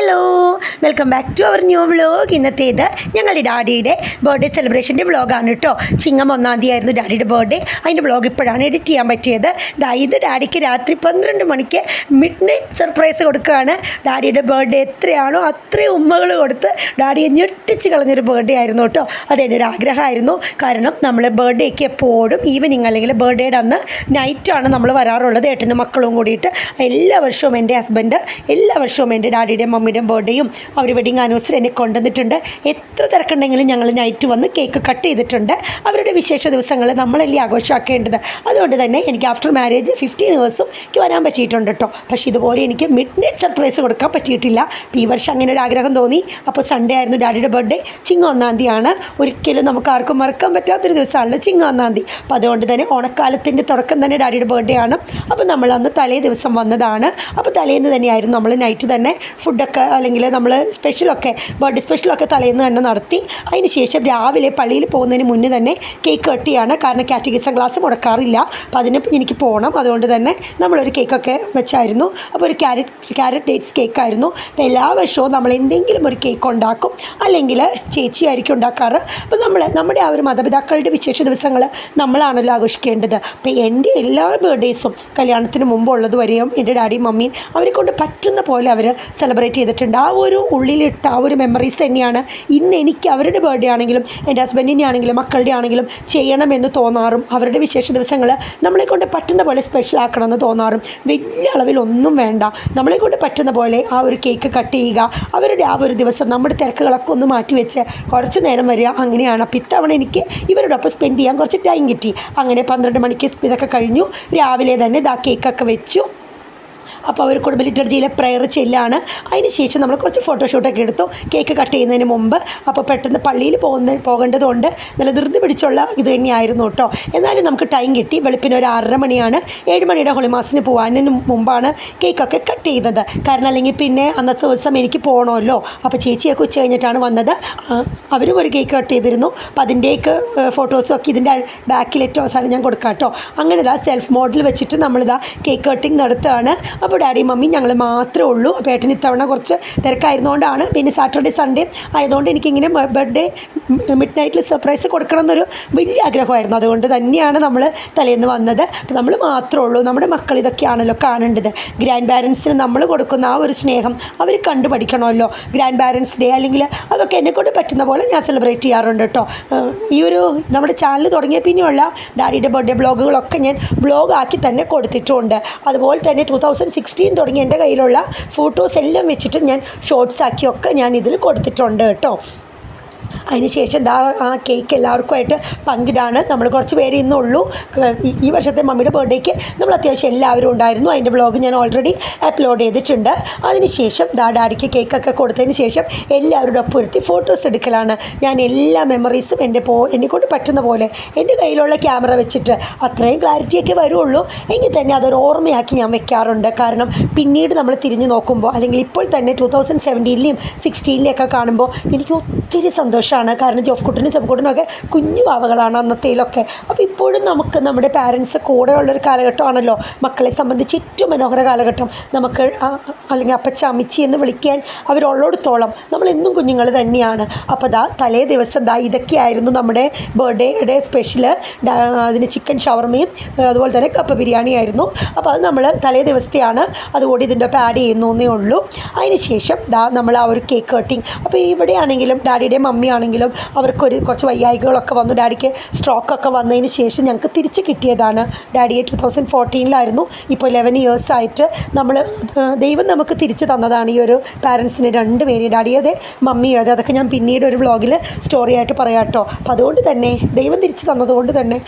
Hello, welcome back to our new vlog. ഇന്നത്തേത് ഞങ്ങളുടെ ഡാഡിയുടെ ബർത്ത്ഡേ സെലിബ്രേഷൻ്റെ വ്ലോഗാണ് കേട്ടോ. ചിങ്ങം 1-ാം തീയതി ആയിരുന്നു ഡാഡിയുടെ ബർത്ത്ഡേ. അതിൻ്റെ വ്ലോഗ് ഇപ്പോഴാണ് എഡിറ്റ് ചെയ്യാൻ പറ്റിയത്. ഇത് ഡാഡിക്ക് രാത്രി 12 മണിക്ക് മിഡ് നൈറ്റ് സർപ്രൈസ് കൊടുക്കുകയാണ്. ഡാഡിയുടെ ബർത്ത്ഡേ എത്രയാണോ അത്രയും ഉമ്മകൾ കൊടുത്ത് ഡാഡിയെ ഞെട്ടിച്ച് കളഞ്ഞൊരു ബർത്ത്ഡേ ആയിരുന്നു കേട്ടോ. അതെൻ്റെ ഒരു ആഗ്രഹമായിരുന്നു. കാരണം നമ്മൾ ബർത്ത്ഡേക്ക് എപ്പോഴും ഈവനിങ് അല്ലെങ്കിൽ ബർത്ത്ഡേയുടെ അന്ന് നൈറ്റാണ് നമ്മൾ വരാറുള്ളത്, ഏട്ടനും മക്കളും കൂടിയിട്ട്. എല്ലാ വർഷവും എൻ്റെ ഹസ്ബൻഡ് എല്ലാ വർഷവും എൻ്റെ ഡാഡിയുടെയും മമ്മിയുടെയും ബർത്ത്ഡേയും അവർ വെഡിങ് ആനിവേഴ്സറി എന്നെ കൊണ്ടുവന്നിട്ടുണ്ട്. എത്ര തിരക്കുണ്ടെങ്കിലും ഞങ്ങൾ നൈറ്റ് വന്ന് കേക്ക് കട്ട് ചെയ്തിട്ടുണ്ട്. അവരുടെ വിശേഷ ദിവസങ്ങൾ നമ്മളല്ലേ ആഘോഷമാക്കേണ്ടത്. അതുകൊണ്ട് തന്നെ എനിക്ക് ആഫ്റ്റർ മാരേജ് 15 ഇയേഴ്സും എനിക്ക് വരാൻ പറ്റിയിട്ടുണ്ട് കേട്ടോ. പക്ഷേ ഇതുപോലെ എനിക്ക് മിഡ് നൈറ്റ് സർപ്രൈസ് കൊടുക്കാൻ പറ്റിയിട്ടില്ല. അപ്പോൾ ഈ വർഷം അങ്ങനെ ഒരു ആഗ്രഹം തോന്നി. അപ്പോൾ സൺഡേ ആയിരുന്നു ഡാഡിയുടെ ബർത്ത്ഡേ. ചിങ്ങം 1-ാം തീയതിയാണ്. ഒരിക്കലും നമുക്ക് ആർക്കും മറക്കാൻ പറ്റാത്തൊരു ദിവസമാണല്ലോ ചിങ്ങം 1-ാം തീയതി. അപ്പോൾ അതുകൊണ്ട് തന്നെ ഓണക്കാലത്തിൻ്റെ തുടക്കം തന്നെ ഡാഡിയുടെ ബർത്ത്ഡേ ആണ്. അപ്പോൾ നമ്മൾ അന്ന് തലേ ദിവസം വന്നതാണ്. അപ്പോൾ തലേന്ന് തന്നെയായിരുന്നു നമ്മൾ നൈറ്റ് തന്നെ ഫുഡൊക്കെ അല്ലെങ്കിൽ നമ്മൾ സ്പെഷ്യലൊക്കെ ബർത്ത്ഡേ സ്പെഷ്യലൊക്കെ തലേന്ന് തന്നെ നടത്തി. അതിന് ശേഷം രാവിലെ പള്ളിയിൽ പോകുന്നതിന് മുന്നേ തന്നെ കേക്ക് കട്ടിയാണ്. കാരണം കാറ്റഗിസം ക്ലാസ് മുടക്കാറില്ല. അപ്പോൾ അതിന് എനിക്ക് പോകണം. അതുകൊണ്ട് തന്നെ നമ്മളൊരു കേക്കൊക്കെ വെച്ചായിരുന്നു. അപ്പോൾ ഒരു ക്യാരറ്റ് ഡേറ്റ്സ് കേക്കായിരുന്നു. അപ്പോൾ എല്ലാ വർഷവും നമ്മൾ എന്തെങ്കിലും ഒരു കേക്ക് ഉണ്ടാക്കും, അല്ലെങ്കിൽ ചേച്ചിയായിരിക്കും ഉണ്ടാക്കാറ്. അപ്പോൾ നമ്മുടെ ആ ഒരു മാതാപിതാക്കളുടെ വിശേഷ ദിവസങ്ങൾ നമ്മളാണല്ലോ ആഘോഷിക്കേണ്ടത്. അപ്പോൾ എൻ്റെ എല്ലാ ബർത്ത്ഡേയ്സും കല്യാണത്തിന് മുമ്പുള്ളത് വരെയും എൻ്റെ ഡാഡിയും മമ്മിയും അവരെ കൊണ്ട് പറ്റുന്ന പോലെ അവർ സെലിബ്രേറ്റ് ചെയ്തിട്ടുണ്ട്. ആ ഒരു ഉള്ളിലിട്ട ആ ഒരു മെമ്മറീസ് തന്നെയാണ് ഇന്ന് എനിക്ക് അവരുടെ ബർത്ത്ഡേ ആണെങ്കിലും എൻ്റെ ഹസ്ബൻഡിൻ്റെ ആണെങ്കിലും മക്കളുടെ ആണെങ്കിലും ചെയ്യണമെന്ന് തോന്നാറും അവരുടെ വിശേഷ ദിവസങ്ങൾ നമ്മളെ കൊണ്ട് പറ്റുന്ന പോലെ സ്പെഷ്യൽ ആക്കണമെന്ന് തോന്നാറും. വലിയ അളവിലൊന്നും വേണ്ട, നമ്മളെ കൊണ്ട് പറ്റുന്ന പോലെ ആ ഒരു കേക്ക് കട്ട് ചെയ്യുക, അവരുടെ ആ ഒരു ദിവസം നമ്മുടെ തിരക്കുകളൊക്കെ ഒന്ന് മാറ്റിവെച്ച് കുറച്ച് നേരം വരിക. അങ്ങനെയാണ്. അപ്പോൾ ഇത്തവണ എനിക്ക് ഇവരോടൊപ്പം സ്പെൻഡ് ചെയ്യാൻ കുറച്ച് ടൈം കിട്ടി. അങ്ങനെ 12 മണിക്ക് ഇതൊക്കെ കഴിഞ്ഞു. രാവിലെ തന്നെ കേക്കൊക്കെ വെച്ചു. അപ്പോൾ അവർ കുടുംബ ലിറ്റർജിയിലെ പ്രെയർ ചെല്ലാണ്. അതിന് ശേഷം നമ്മൾ കുറച്ച് ഫോട്ടോഷൂട്ടൊക്കെ എടുത്തു കേക്ക് കട്ട് ചെയ്യുന്നതിന് മുമ്പ്. അപ്പോൾ പെട്ടെന്ന് പള്ളിയിൽ പോകേണ്ടതുകൊണ്ട് നല്ല ധൃതി പിടിച്ചുള്ള ഇത് തന്നെയായിരുന്നു കേട്ടോ. എന്നാലും നമുക്ക് ടൈം കിട്ടി. വെളുപ്പിന് ഒരു 6:30 മണിയാണ്. 7 മണിയുടെ ഹോളിമാസിന് പോകാനും മുമ്പാണ് കേക്കൊക്കെ കട്ട് ചെയ്തത്. കാരണം അല്ലെങ്കിൽ പിന്നെ അന്നത്തെ ദിവസം എനിക്ക് പോകണമല്ലോ. അപ്പോൾ ചേച്ചിയൊക്കെ ഉച്ച കഴിഞ്ഞിട്ടാണ് വന്നത്. അവരും ഒരു കേക്ക് കട്ട് ചെയ്തിരുന്നു. അപ്പോൾ അതിൻ്റെയൊക്കെ ഫോട്ടോസൊക്കെ ഇതിൻ്റെ ബാക്കിൽ ഏറ്റവും അവസാനം ഞാൻ കൊടുക്കാം കേട്ടോ. അങ്ങനെ സെൽഫ് മോഡൽ വെച്ചിട്ട് നമ്മളിതാ കേക്ക് കട്ടിങ് നടത്തുകയാണ്. അപ്പോൾ ഡാഡി മമ്മി ഞങ്ങൾ മാത്രമേ ഉള്ളൂ. അപ്പോൾ ഏട്ടന് ഇത്തവണ കുറച്ച് തിരക്കായിരുന്നുകൊണ്ടാണ്. പിന്നെ സാറ്റർഡേ സൺഡേ ആയതുകൊണ്ട് എനിക്കിങ്ങനെ ബർത്ത്ഡേ മിഡ് നൈറ്റിൽ സർപ്രൈസ് കൊടുക്കണം എന്നൊരു വലിയ ആഗ്രഹമായിരുന്നു. അതുകൊണ്ട് തന്നെയാണ് നമ്മൾ തലേന്ന് വന്നത്. അപ്പോൾ നമ്മൾ മാത്രമേ ഉള്ളൂ. നമ്മുടെ മക്കൾ ഇതൊക്കെയാണല്ലോ കാണേണ്ടത്. ഗ്രാൻഡ് പാരൻസിന് നമ്മൾ കൊടുക്കുന്ന ആ ഒരു സ്നേഹം അവർ കണ്ടു പഠിക്കണമല്ലോ. ഗ്രാൻഡ് പാരൻസ് ഡേ അല്ലെങ്കിൽ അതൊക്കെ എന്നെക്കൊണ്ട് പറ്റുന്ന പോലെ ഞാൻ സെലിബ്രേറ്റ് ചെയ്യാറുണ്ട് കേട്ടോ. ഈ ഒരു നമ്മുടെ ചാനൽ തുടങ്ങിയ പിന്നെയുള്ള ഡാഡിയുടെ ബർത്ത്ഡേ വ്ളോഗുകളൊക്കെ ഞാൻ വ്ളോഗാക്കി തന്നെ കൊടുത്തിട്ടുണ്ട്. അതുപോലെ തന്നെ 2016 തുടങ്ങി എൻ്റെ കയ്യിലുള്ള ഫോട്ടോസ് എല്ലാം വെച്ചിട്ട് ഞാൻ ഷോർട്സ് ആക്കിയൊക്കെ ഞാൻ ഇതിൽ കൊടുത്തിട്ടുണ്ട് കേട്ടോ. അതിനുശേഷം ആ കേക്ക് എല്ലാവർക്കുമായിട്ട് പങ്കിടാണ്. നമ്മൾ കുറച്ച് പേര് ഇന്നുള്ളൂ. ഈ വർഷത്തെ മമ്മിയുടെ ബർത്ത്ഡേക്ക് നമ്മൾ അത്യാവശ്യം എല്ലാവരും ഉണ്ടായിരുന്നു. അതിൻ്റെ വ്ളോഗ് ഞാൻ ഓൾറെഡി അപ്ലോഡ് ചെയ്തിട്ടുണ്ട്. അതിനുശേഷം ഡാഡിക്ക് കേക്കൊക്കെ കൊടുത്തതിന് ശേഷം എല്ലാവരുടെ ഒപ്പം ഇരുത്തി ഫോട്ടോസ് എടുക്കലാണ്. ഞാൻ എല്ലാ മെമ്മറീസും എന്നെക്കൊണ്ട് പറ്റുന്ന പോലെ എൻ്റെ കയ്യിലുള്ള ക്യാമറ വെച്ചിട്ട് അത്രയും ക്ലാരിറ്റിയൊക്കെ വരുള്ളൂ എങ്കിൽ തന്നെ അതൊരു ഓർമ്മയാക്കി ഞാൻ വെക്കാറുണ്ട്. കാരണം പിന്നീട് നമ്മൾ തിരിഞ്ഞു നോക്കുമ്പോൾ അല്ലെങ്കിൽ ഇപ്പോൾ തന്നെ 2017-ലെയും 16-ലെയൊക്കെ കാണുമ്പോൾ എനിക്ക് ഒത്തിരി സന്തോഷമാണ്. കാരണം ജോഫ്കുട്ടനും സെബ്കുട്ടനും ഒക്കെ കുഞ്ഞു വാവകളാണ് അന്നത്തേലൊക്കെ. അപ്പോൾ ഇപ്പോഴും നമുക്ക് നമ്മുടെ പാരൻസ് കൂടെ ഉള്ളൊരു കാലഘട്ടമാണല്ലോ മക്കളെ സംബന്ധിച്ച് ഏറ്റവും മനോഹര കാലഘട്ടം. നമുക്ക് അല്ലെങ്കിൽ അപ്പച്ച അമ്മച്ചി എന്ന് വിളിക്കാൻ അവരുള്ളിടത്തോളം നമ്മളെന്നും കുഞ്ഞുങ്ങൾ തന്നെയാണ്. അപ്പോൾ തലേ ദിവസം ഇതൊക്കെയായിരുന്നു നമ്മുടെ ബർത്ത്ഡേയുടെ സ്പെഷ്യൽ. അതിന് ചിക്കൻ ഷവർമയും അതുപോലെ തന്നെ കപ്പ ബിരിയാണി ആയിരുന്നു. അപ്പോൾ അത് നമ്മൾ തലേ ദിവസത്തെയാണ്. അതുകൂടി ഇതിൻ്റെ ഒപ്പം ആഡ് ചെയ്യുന്നേ ഉള്ളൂ. അതിന് ശേഷം നമ്മൾ ആ ഒരു കേക്ക് കട്ടിങ്. അപ്പോൾ ഇവിടെയാണെങ്കിലും ഡാഡിയുടെ മമ്മി ആണെങ്കിലും അവർക്കൊരു കുറച്ച് വയ്യായികളൊക്കെ വന്നു. ഡാഡിക്ക് സ്ട്രോക്കൊക്കെ വന്നതിന് ശേഷം ഞങ്ങൾക്ക് തിരിച്ച് കിട്ടിയതാണ്. ഡാഡിയെ 2014-ലായിരുന്നു. ഇപ്പോൾ 11 ഇയേഴ്സ് ആയിട്ട് ദൈവം നമുക്ക് തിരിച്ച് തന്നതാണ് ഈ ഒരു പാരൻസിന് 2 പേര്, ഡാഡിയതെ മമ്മിയതെ. അതൊക്കെ ഞാൻ പിന്നീട് ഒരു വ്ളോഗിൽ സ്റ്റോറി ആയിട്ട് പറയാം കേട്ടോ. അപ്പോൾ അതുകൊണ്ട് തന്നെ ദൈവം തിരിച്ച് തന്നതുകൊണ്ട് തന്നെ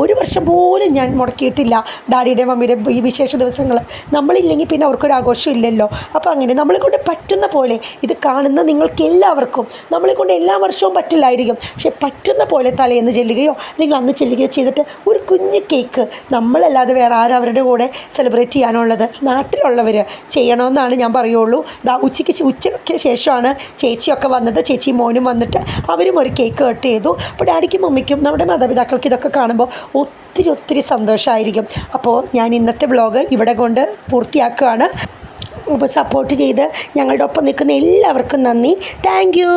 ഒരു വർഷം പോലും ഞാൻ മുടക്കിയിട്ടില്ല ഡാഡിയുടെ മമ്മിയുടെ ഈ വിശേഷ ദിവസങ്ങൾ. നമ്മളില്ലെങ്കിൽ പിന്നെ അവർക്കൊരു ആഘോഷം ഇല്ലല്ലോ. അപ്പോൾ അങ്ങനെ നമ്മളെ കൊണ്ട് പറ്റുന്ന പോലെ ഇത് കാണുന്ന നിങ്ങൾക്ക് എല്ലാവർക്കും നമ്മളെ കൊണ്ട് എല്ലാ വർഷവും പറ്റില്ലായിരിക്കും. പക്ഷെ പറ്റുന്ന പോലെ തലേന്ന് ചെല്ലുകയോ അല്ലെങ്കിൽ അന്ന് ചെല്ലുകയോ ചെയ്തിട്ട് ഒരു കുഞ്ഞ് കേക്ക് നമ്മളല്ലാതെ വേറെ ആരും അവരുടെ കൂടെ സെലിബ്രേറ്റ് ചെയ്യാനുള്ളത് നാട്ടിലുള്ളവർ ചെയ്യണമെന്നാണ് ഞാൻ പറയുള്ളൂ. ഉച്ചയ്ക്ക് ശേഷമാണ് ചേച്ചിയൊക്കെ വന്നത്. ചേച്ചിയും മോനും വന്നിട്ട് അവരും ഒരു കേക്ക് കട്ട് ചെയ്തു. അപ്പോൾ ഡാഡിക്കും മമ്മിക്കും നമ്മുടെ മാതാപിതാക്കൾക്ക് ഇതൊക്കെ കാണുമ്പോൾ ഒത്തിരി സന്തോഷമായിരിക്കും. അപ്പോൾ ഞാൻ ഇന്നത്തെ വ്ളോഗ് ഇവിടെ കൊണ്ട് പൂർത്തിയാക്കുകയാണ്. അപ്പോൾ സപ്പോർട്ട് ചെയ്ത് ഞങ്ങളുടെ ഒപ്പം നിൽക്കുന്ന എല്ലാവർക്കും നന്ദി. Thank you.